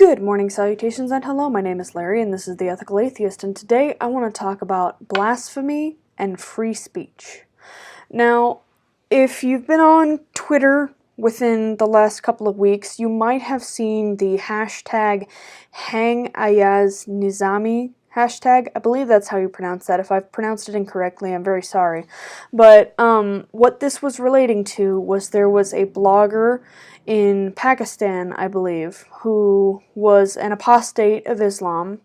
Good morning, salutations, and hello, my name is Larry, and this is the Ethical Atheist, and today I want to talk about blasphemy and free speech. Now, if you've been on Twitter within the last couple of weeks, you might have seen the hashtag #Ayaz Nizami hashtag. I believe that's how you pronounce that. If I've pronounced it incorrectly, I'm very sorry. But what this was relating to was there was a blogger in Pakistan, I believe, who was an apostate of Islam,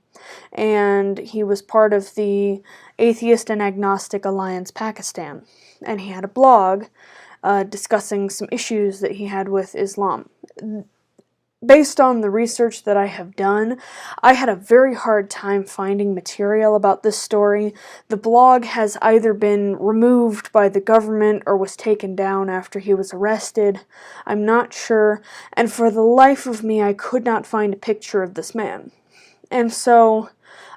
and he was part of the Atheist and Agnostic Alliance Pakistan, and he had a blog discussing some issues that he had with Islam. Based on the research that I have done, I had a very hard time finding material about this story. The blog has either been removed by the government or was taken down after he was arrested. I'm not sure, and for the life of me I could not find a picture of this man. And so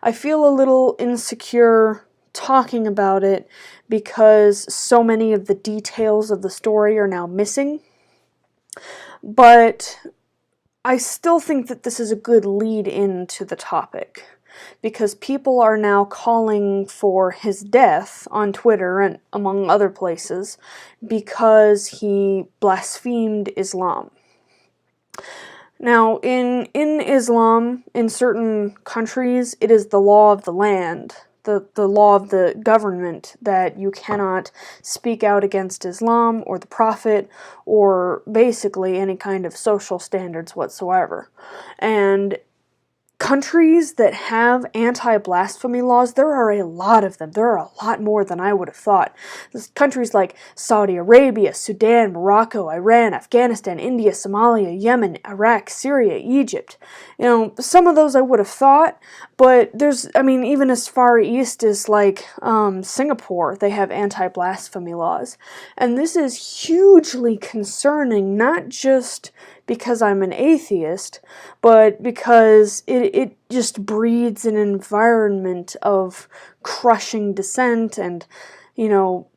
I feel a little insecure talking about it because so many of the details of the story are now missing. But I still think that this is a good lead into the topic, because people are now calling for his death on Twitter and among other places because he blasphemed Islam. Now, in Islam, in certain countries, it is the law of the land, the law of the government, that you cannot speak out against Islam or the Prophet or basically any kind of social standards whatsoever. And countries that have anti-blasphemy laws, there are a lot of them. There are a lot more than I would have thought. There's countries like Saudi Arabia, Sudan, Morocco, Iran, Afghanistan, India, Somalia, Yemen, Iraq, Syria, Egypt. You know, some of those I would have thought, but there's, I mean, even as far east as like Singapore, they have anti-blasphemy laws. And this is hugely concerning, not just because I'm an atheist, but because it just breeds an environment of crushing dissent and, you know,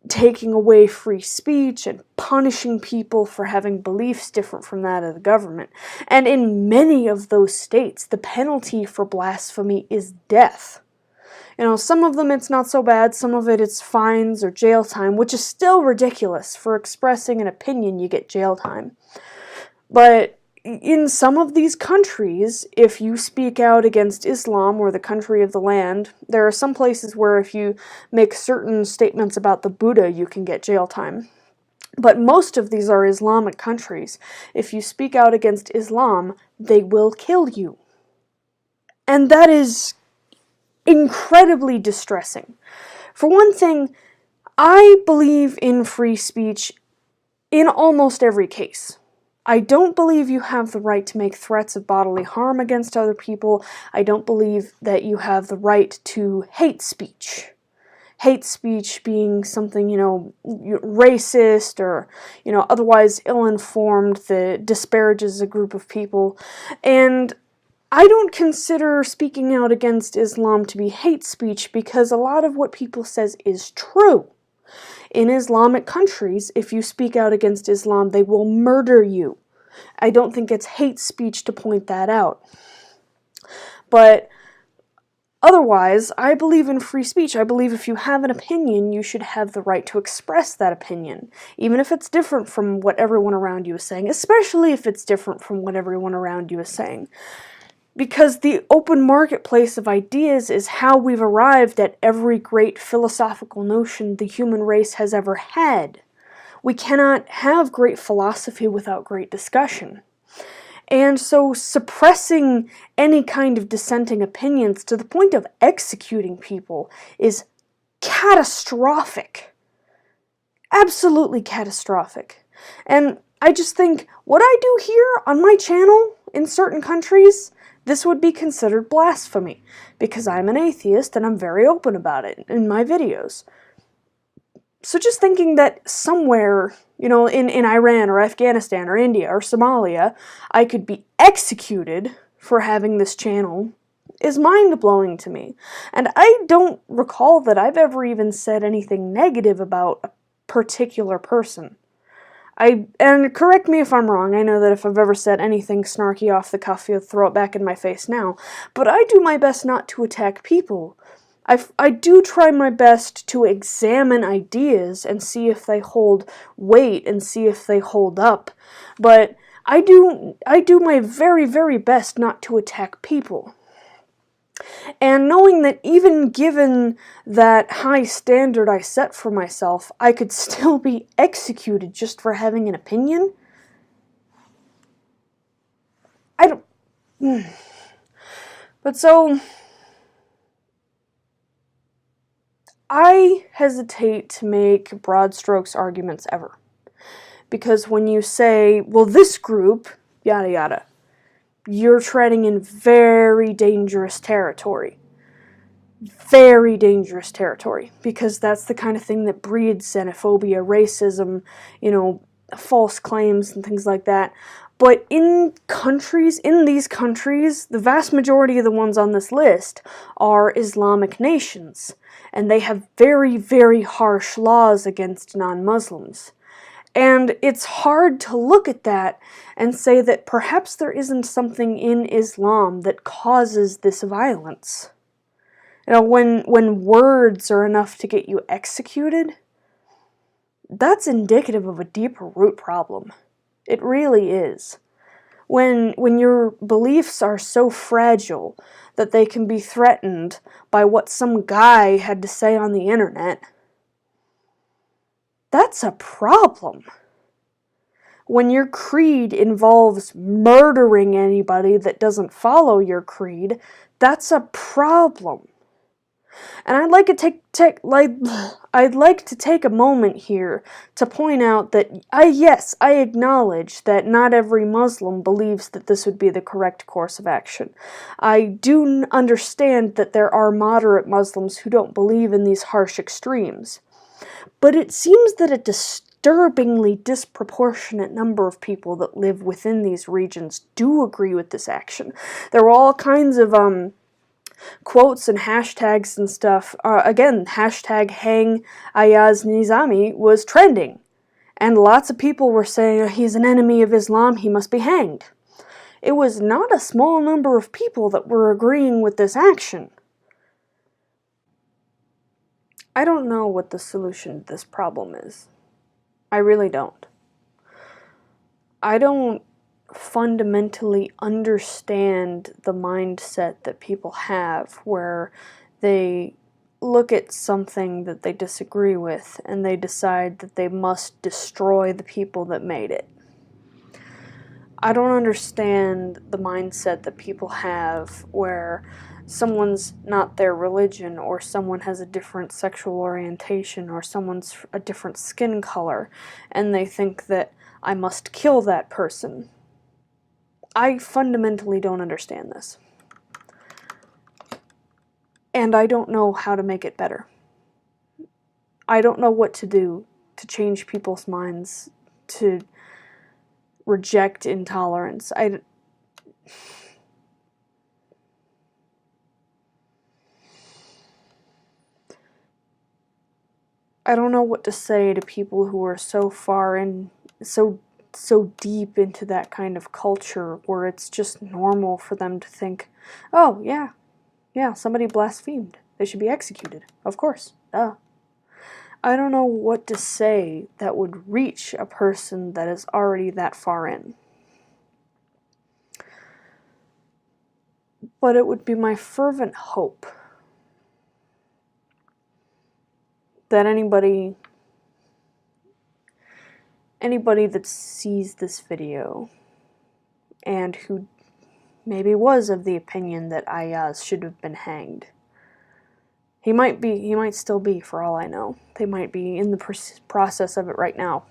taking away free speech and punishing people for having beliefs different from that of the government. And in many of those states, the penalty for blasphemy is death. You know, some of them it's not so bad, some of it it's fines or jail time, which is still ridiculous. For expressing an opinion, you get jail time. But in some of these countries, if you speak out against Islam or the country of the land, there are some places where if you make certain statements about the Buddha, you can get jail time. But most of these are Islamic countries. If you speak out against Islam, they will kill you. And that is incredibly distressing. For one thing, I believe in free speech in almost every case. I don't believe you have the right to make threats of bodily harm against other people. I don't believe that you have the right to hate speech. Hate speech being something, you know, racist or, you know, otherwise ill-informed that disparages a group of people. And I don't consider speaking out against Islam to be hate speech because a lot of what people says is true. In Islamic countries, if you speak out against Islam, they will murder you. I don't think it's hate speech to point that out. But otherwise, I believe in free speech. I believe if you have an opinion, you should have the right to express that opinion, even if it's different from what everyone around you is saying, especially if it's different from what everyone around you is saying. Because the open marketplace of ideas is how we've arrived at every great philosophical notion the human race has ever had. We cannot have great philosophy without great discussion. And so suppressing any kind of dissenting opinions to the point of executing people is catastrophic. Absolutely catastrophic. And I just think what I do here on my channel in certain countries, this would be considered blasphemy, because I'm an atheist and I'm very open about it in my videos. So just thinking that somewhere, you know, in Iran or Afghanistan or India or Somalia, I could be executed for having this channel is mind-blowing to me. And I don't recall that I've ever even said anything negative about a particular person. And correct me if I'm wrong, I know that if I've ever said anything snarky off the cuff, you'll throw it back in my face now, but I do my best not to attack people. I do try my best to examine ideas and see if they hold weight and see if they hold up, but I do my very, very best not to attack people. And knowing that even given that high standard I set for myself, I could still be executed just for having an opinion, I don't... But so... I hesitate to make broad strokes arguments ever. Because when you say, well, this group, yada yada, you're treading in very dangerous territory. Very dangerous territory. Because that's the kind of thing that breeds xenophobia, racism, false claims and things like that. But in these countries, the vast majority of the ones on this list are Islamic nations. And they have very, very harsh laws against non-Muslims. And it's hard to look at that and say that perhaps there isn't something in Islam that causes this violence. When words are enough to get you executed, that's indicative of a deeper root problem. It really is. When your beliefs are so fragile that they can be threatened by what some guy had to say on the internet, that's a problem. When your creed involves murdering anybody that doesn't follow your creed, that's a problem. And I'd like to take a moment here to point out that I acknowledge that not every Muslim believes that this would be the correct course of action. I do understand that there are moderate Muslims who don't believe in these harsh extremes. But it seems that a disturbingly disproportionate number of people that live within these regions do agree with this action. There were all kinds of quotes and hashtags and stuff. Again, hashtag hang Ayaz Nizami was trending. And lots of people were saying, he's an enemy of Islam, he must be hanged. It was not a small number of people that were agreeing with this action. I don't know what the solution to this problem is. I really don't. I don't fundamentally understand the mindset that people have where they look at something that they disagree with and they decide that they must destroy the people that made it. I don't understand the mindset that people have where someone's not their religion, or someone has a different sexual orientation, or someone's a different skin color, and they think that I must kill that person. I fundamentally don't understand this. And I don't know how to make it better. I don't know what to do to change people's minds to reject intolerance. I don't know what to say to people who are so far in, so deep into that kind of culture where it's just normal for them to think, oh, yeah, somebody blasphemed. They should be executed. Of course. Duh. I don't know what to say that would reach a person that is already that far in. But it would be my fervent hope that anybody that sees this video and who maybe was of the opinion that Ayaz should have been hanged. He might still be, for all I know. They might be in the process of it right now.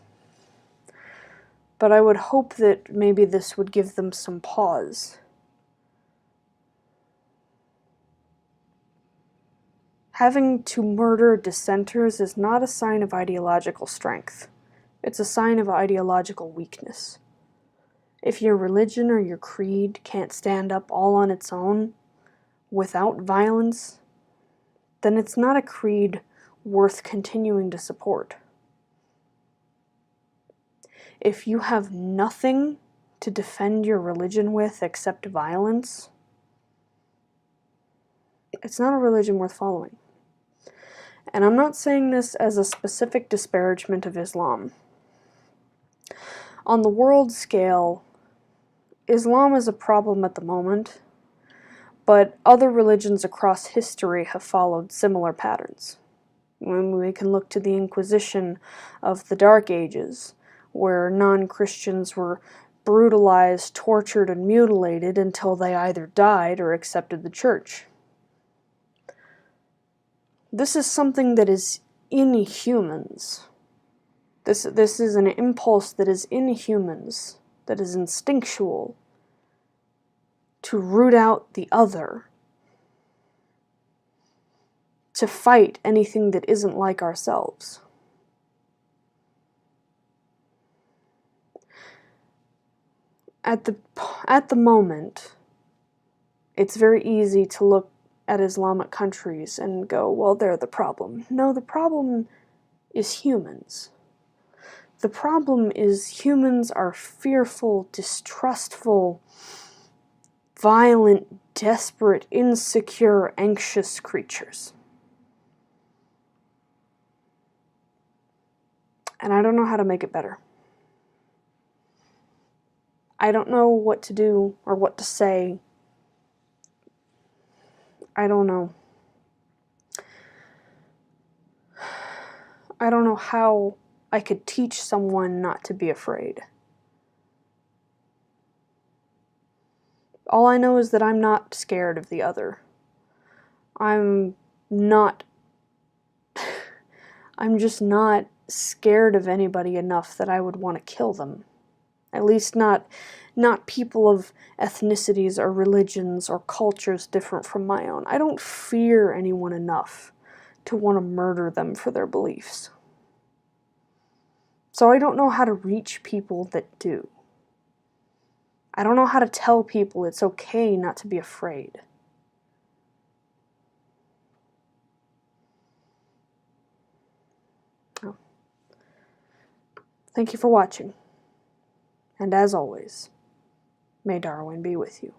But I would hope that maybe this would give them some pause. Having to murder dissenters is not a sign of ideological strength. It's a sign of ideological weakness. If your religion or your creed can't stand up all on its own, without violence, then it's not a creed worth continuing to support. if you have nothing to defend your religion with except violence, it's not a religion worth following. And I'm not saying this as a specific disparagement of Islam. On the world scale, Islam is a problem at the moment, but other religions across history have followed similar patterns. When we can look to the Inquisition of the Dark Ages, where non-Christians were brutalized, tortured, and mutilated until they either died or accepted the church. This is something that is in humans. This is an impulse that is in humans, that is instinctual, to root out the other, to fight anything that isn't like ourselves. At the moment, it's very easy to look at Islamic countries and go, well, they're the problem. No, the problem is humans. The problem is humans are fearful, distrustful, violent, desperate, insecure, anxious creatures. And I don't know how to make it better. I don't know what to do or what to say. I don't know. I don't know how I could teach someone not to be afraid. All I know is that I'm not scared of the other. I'm just not scared of anybody enough that I would want to kill them. At least not people of ethnicities or religions or cultures different from my own. I don't fear anyone enough to want to murder them for their beliefs. So I don't know how to reach people that do. I don't know how to tell people it's okay not to be afraid. Oh. Thank you for watching. And as always, may Darwin be with you.